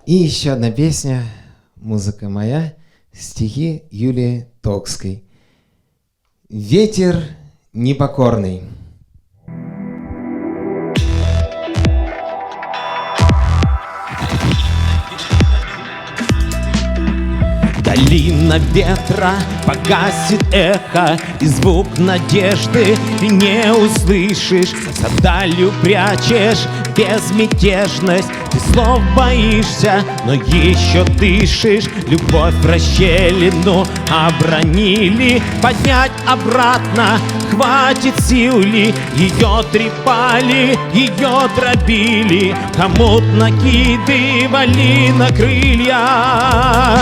И еще одна песня, музыка моя, стихи Юлии Токской. «Ветер непокорный». Долина ветра, погасит эхо, и звук надежды ты не услышишь. За далью прячешь безмятежность, ты слов боишься, но еще дышишь. Любовь в расщелину обронили, поднять обратно хватит сил ли? Ее трепали, ее дробили, хомут накидывали на крылья.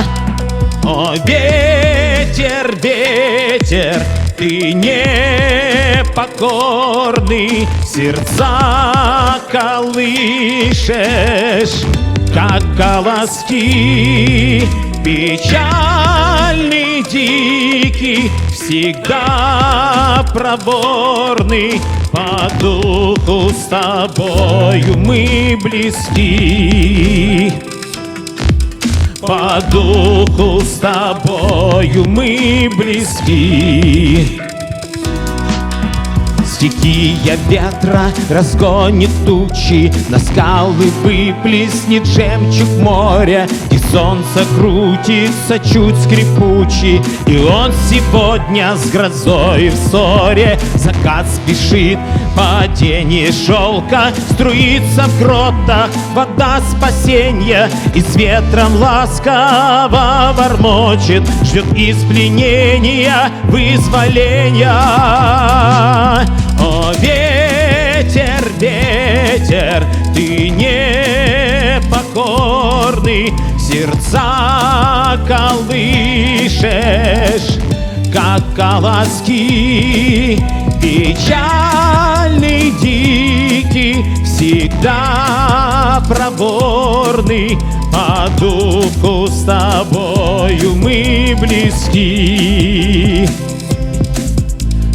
О, ветер, ветер, ты непокорный, сердца колышешь, как колоски. Печальный, дикий, всегда проворный, по духу с тобою мы близки. По духу с тобою мы близки. Стихия ветра разгонит тучи, на скалы выплеснет жемчуг моря, и солнце крутится чуть скрипучий, и он сегодня с грозой в ссоре. Закат спешит, падение шелка струится в гротах, вода спасенья, и с ветром ласково бормочет, ждет из пленения вызволения. О, ветер, ветер, ты непокорный, сердца колышешь, как колоски. Печальный, дикий, всегда проворный, по духу с тобою мы близки.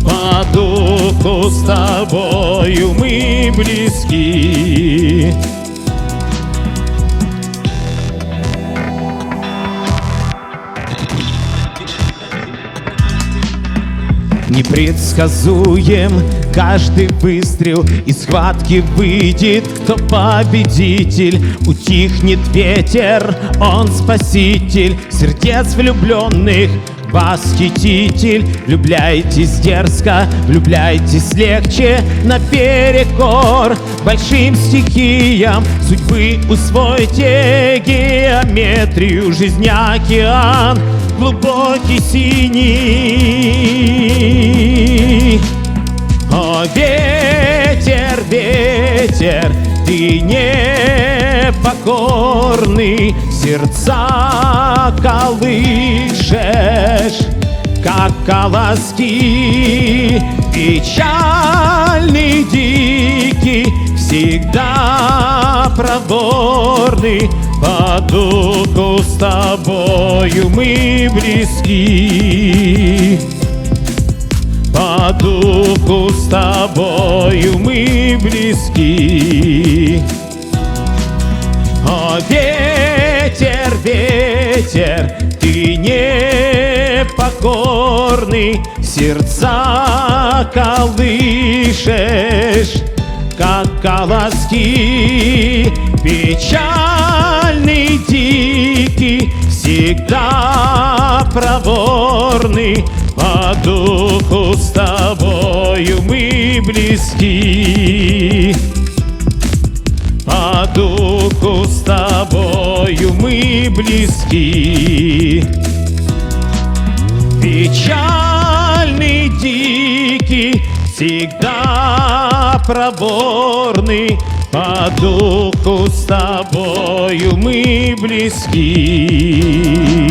По духу с тобою мы близки. Непредсказуем каждый выстрел, из схватки выйдет кто победитель. Утихнет ветер, он спаситель сердец влюбленных, восхититель. Влюбляйтесь дерзко, влюбляйтесь легче, наперекор большим стихиям судьбы. Усвойте геометрию, жизнь океан глубокий синий. О, ветер, ветер, ты непокорный, сердца колышешь, как колоски. Печальный, дикий, всегда проворный, по духу с тобою мы близки. По духу с тобою мы близки. О, ветер, ветер, ты непокорный, сердца колышешь, как колоски. Печальный, дикий, всегда проворный, по духу с тобою мы близки. По духу с тобою мы близки. Печальный, дикий, всегда проворный, по духу с тобою мы близки.